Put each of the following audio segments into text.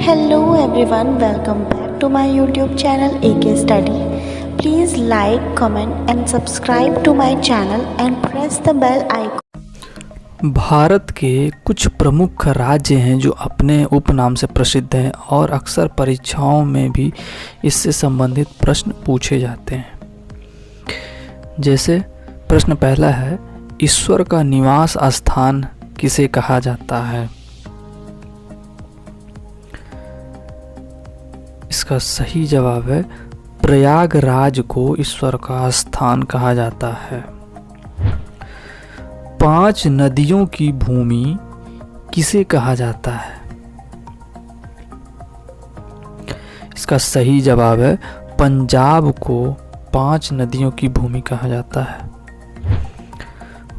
Hello everyone, welcome back to my YouTube channel AK Study. Please like, comment and subscribe to my channel and press the bell icon. Bharat के कुछ प्रमुख राज्य हैं जो अपने उपनाम से प्रसिद्ध हैं और अक्सर परीक्षाओं में भी इससे संबंधित प्रश्न पूछे जाते हैं। जैसे प्रश्न पहला है, ईश्वर का निवास स्थान किसे कहा जाता है? इसका सही जवाब है प्रयागराज को ईश्वर का स्थान कहा जाता है। 5 नदियों की भूमि किसे कहा जाता है? इसका सही जवाब है पंजाब को 5 नदियों की भूमि कहा जाता है।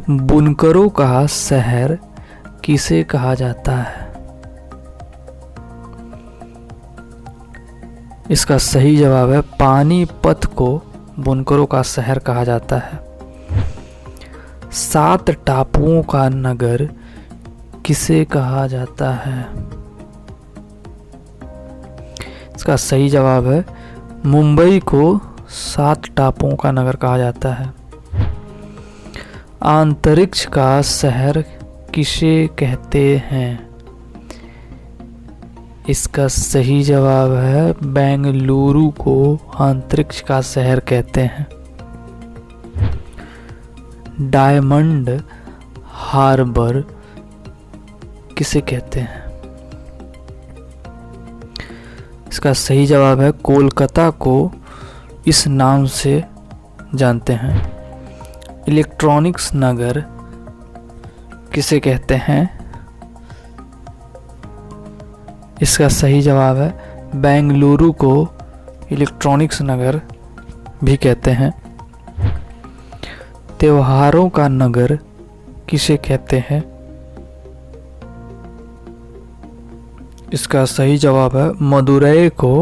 बुनकरों का शहर किसे कहा जाता है? इसका सही जवाब है पानीपत को बुनकरों का शहर कहा जाता है। 7 टापुओं का नगर किसे कहा जाता है? इसका सही जवाब है मुंबई को 7 टापुओं का नगर कहा जाता है। अंतरिक्ष का शहर किसे कहते हैं? इसका सही जवाब है बेंगलुरु को अंतरिक्ष का शहर कहते हैं। डायमंड हार्बर किसे कहते हैं? इसका सही जवाब है कोलकाता को इस नाम से जानते हैं। इलेक्ट्रॉनिक्स नगर किसे कहते हैं? इसका सही जवाब है बेंगलुरु को इलेक्ट्रॉनिक्स नगर भी कहते हैं। त्योहारों का नगर किसे कहते हैं? इसका सही जवाब है मदुरई को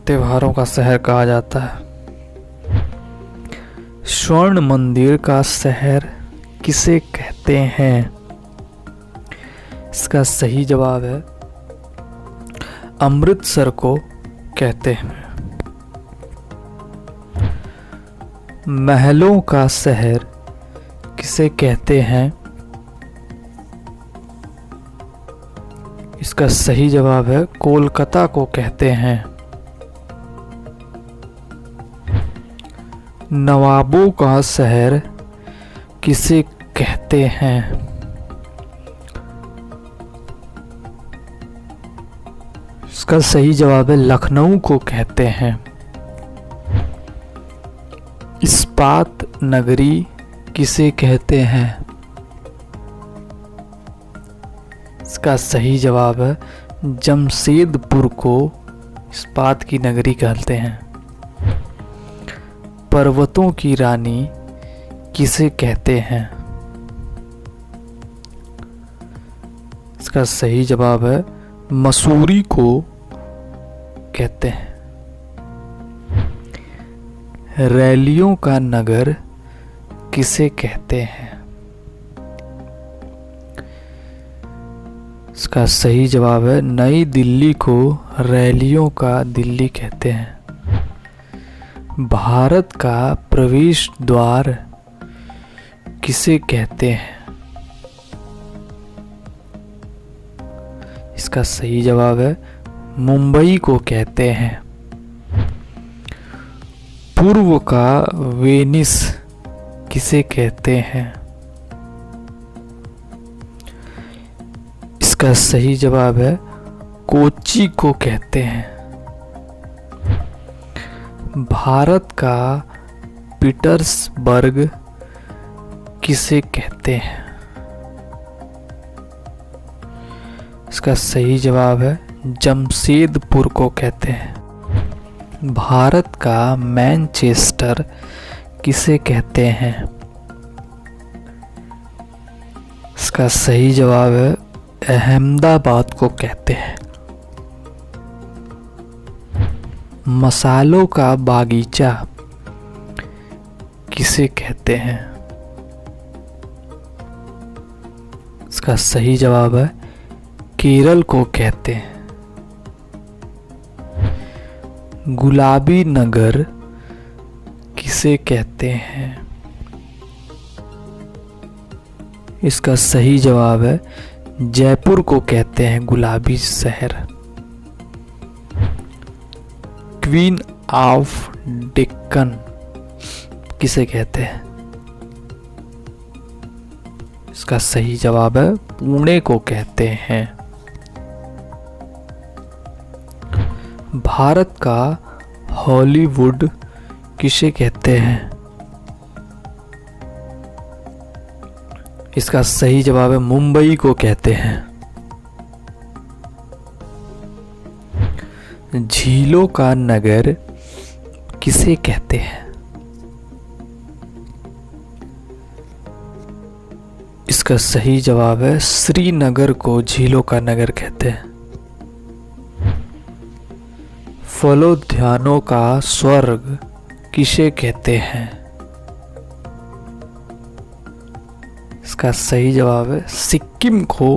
त्योहारों का शहर कहा जाता है। स्वर्ण मंदिर का शहर किसे कहते हैं? इसका सही जवाब है अमृतसर को कहते हैं। महलों का शहर किसे कहते हैं? इसका सही जवाब है कोलकाता को कहते हैं। नवाबों का शहर किसे कहते हैं? इसका सही जवाब है लखनऊ को कहते हैं। इस्पात नगरी किसे कहते हैं? इसका सही जवाब है जमशेदपुर को इस्पात की नगरी कहते हैं। पर्वतों की रानी किसे कहते हैं? इसका सही जवाब है मसूरी को कहते हैं। रैलियों का नगर किसे कहते हैं? इसका सही जवाब है नई दिल्ली को रैलियों का दिल्ली कहते हैं। भारत का प्रवेश द्वार किसे कहते हैं? इसका सही जवाब है मुंबई को कहते हैं। पूर्व का वेनिस किसे कहते हैं? इसका सही जवाब है कोच्चि को कहते हैं। भारत का पीटर्सबर्ग किसे कहते हैं? इसका सही जवाब है जमशेदपुर को कहते हैं। भारत का मैनचेस्टर किसे कहते हैं? इसका सही जवाब है अहमदाबाद को कहते हैं। मसालों का बागीचा किसे कहते हैं? इसका सही जवाब है केरल को कहते हैं। गुलाबी नगर किसे कहते हैं? इसका सही जवाब है जयपुर को कहते हैं गुलाबी शहर। क्वीन ऑफ डेक्कन किसे कहते हैं? इसका सही जवाब है पुणे को कहते हैं। भारत का हॉलीवुड किसे कहते हैं? इसका सही जवाब है मुंबई को कहते हैं। झीलों का नगर किसे कहते हैं? इसका सही जवाब है श्रीनगर को झीलों का नगर कहते हैं। फलोद्यानों का स्वर्ग किसे कहते हैं? इसका सही जवाब है सिक्किम को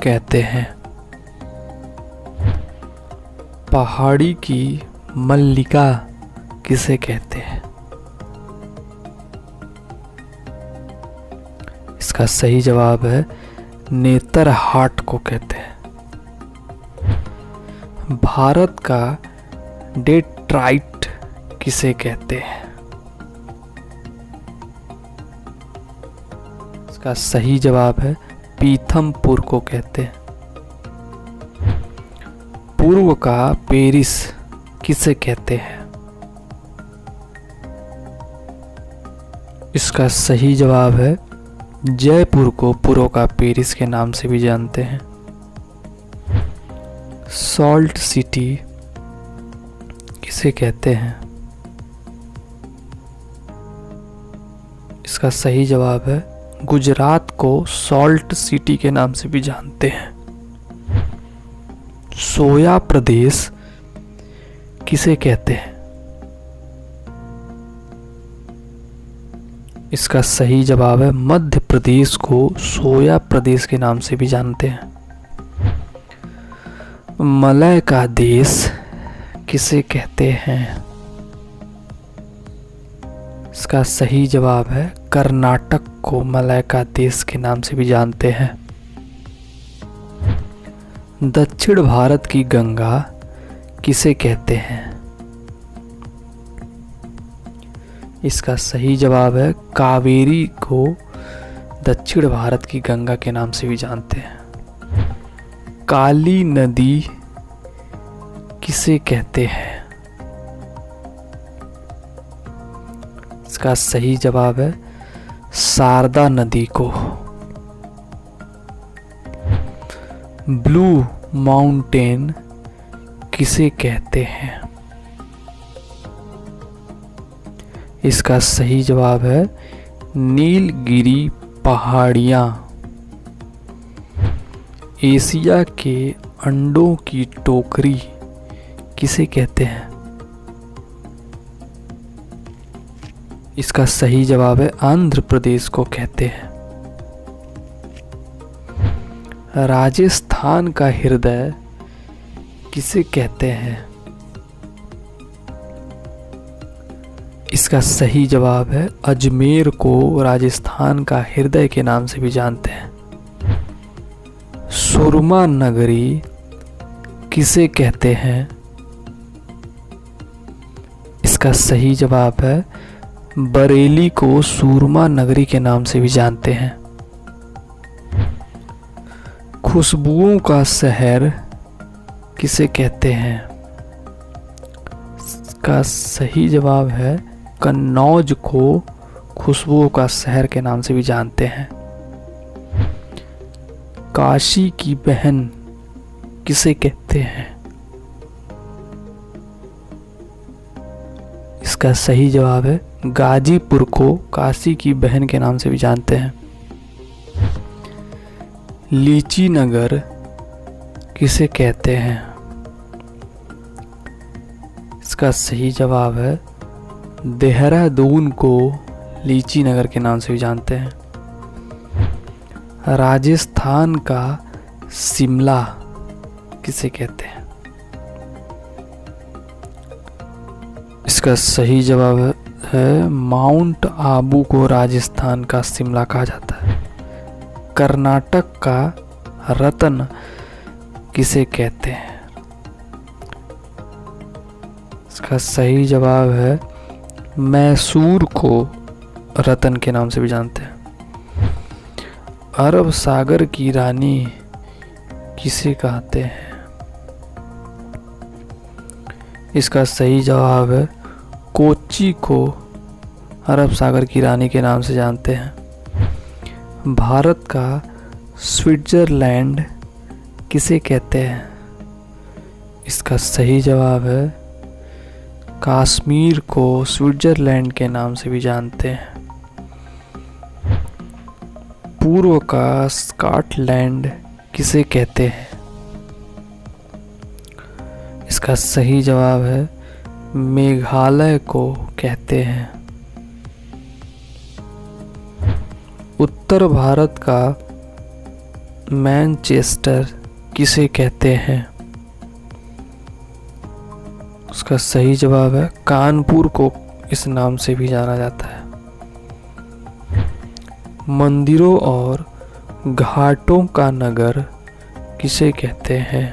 कहते हैं। पहाड़ी की मल्लिका किसे कहते हैं? इसका सही जवाब है नेतरहाट को कहते हैं। भारत का डेट्राइट किसे कहते हैं? इसका सही जवाब है पीथमपुर को कहते हैं। पूर्व का पेरिस किसे कहते हैं? इसका सही जवाब है जयपुर को पूर्व का पेरिस के नाम से भी जानते हैं। सॉल्ट सिटी किसे कहते हैं? इसका सही जवाब है गुजरात को सॉल्ट सिटी के नाम से भी जानते हैं। सोया प्रदेश किसे कहते हैं? इसका सही जवाब है मध्य प्रदेश को सोया प्रदेश के नाम से भी जानते हैं। मलय का देश किसे कहते हैं? इसका सही जवाब है कर्नाटक को मलय का देश के नाम से भी जानते हैं। दक्षिण भारत की गंगा किसे कहते हैं? इसका सही जवाब है कावेरी को दक्षिण भारत की गंगा के नाम से भी जानते हैं। काली नदी किसे कहते हैं? इसका सही जवाब है शारदा नदी को। ब्लू माउंटेन किसे कहते हैं? इसका सही जवाब है नीलगिरी पहाड़ियाँ। एशिया के अंडों की टोकरी किसे कहते हैं? इसका सही जवाब है आंध्र प्रदेश को कहते हैं। राजस्थान का हृदय किसे कहते हैं? इसका सही जवाब है अजमेर को राजस्थान का हृदय के नाम से भी जानते हैं। सुरमा नगरी किसे कहते हैं? इसका सही जवाब है बरेली को सूरमा नगरी के नाम से भी जानते हैं। खुशबुओं का शहर किसे कहते हैं? इसका सही जवाब है कन्नौज को खुशबुओं का शहर के नाम से भी जानते हैं। काशी की बहन किसे कहते हैं? इसका सही जवाब है गाजीपुर को काशी की बहन के नाम से भी जानते हैं। लीची नगर किसे कहते हैं? इसका सही जवाब है देहरादून को लीची नगर के नाम से भी जानते हैं। राजस्थान का शिमला किसे कहते हैं? इसका सही जवाब है माउंट आबू को राजस्थान का शिमला कहा जाता है। कर्नाटक का रतन किसे कहते हैं? इसका सही जवाब है मैसूर को रतन के नाम से भी जानते हैं। अरब सागर की रानी किसे कहते हैं? इसका सही जवाब है कोच्चि को अरब सागर की रानी के नाम से जानते हैं। भारत का स्विट्जरलैंड किसे कहते हैं? इसका सही जवाब है कश्मीर को स्विट्जरलैंड के नाम से भी जानते हैं। पूर्व का स्कॉटलैंड किसे कहते हैं? इसका सही जवाब है मेघालय को कहते हैं। उत्तर भारत का मैनचेस्टर किसे कहते हैं? उसका सही जवाब है कानपुर को इस नाम से भी जाना जाता है। मंदिरों और घाटों का नगर किसे कहते हैं?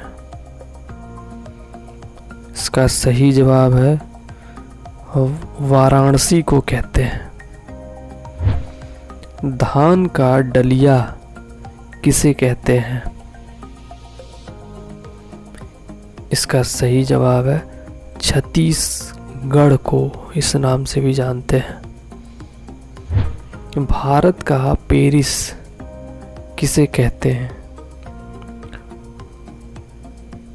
इसका सही जवाब है वाराणसी को कहते हैं। धान का डलिया किसे कहते हैं? इसका सही जवाब है छत्तीसगढ़ को इस नाम से भी जानते हैं। भारत का पेरिस किसे कहते हैं?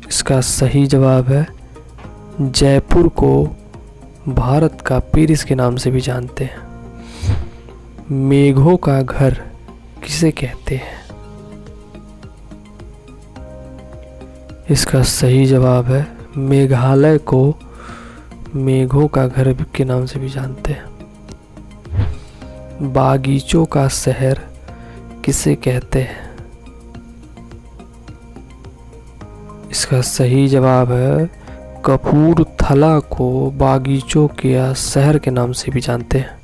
इसका सही जवाब है जयपुर को भारत का पेरिस के नाम से भी जानते हैं। मेघों का घर किसे कहते हैं? इसका सही जवाब है मेघालय को मेघों का घर के नाम से भी जानते हैं। बागीचों का शहर किसे कहते हैं? इसका सही जवाब है कपूरथला को बागीचों के शहर के नाम से भी जानते हैं।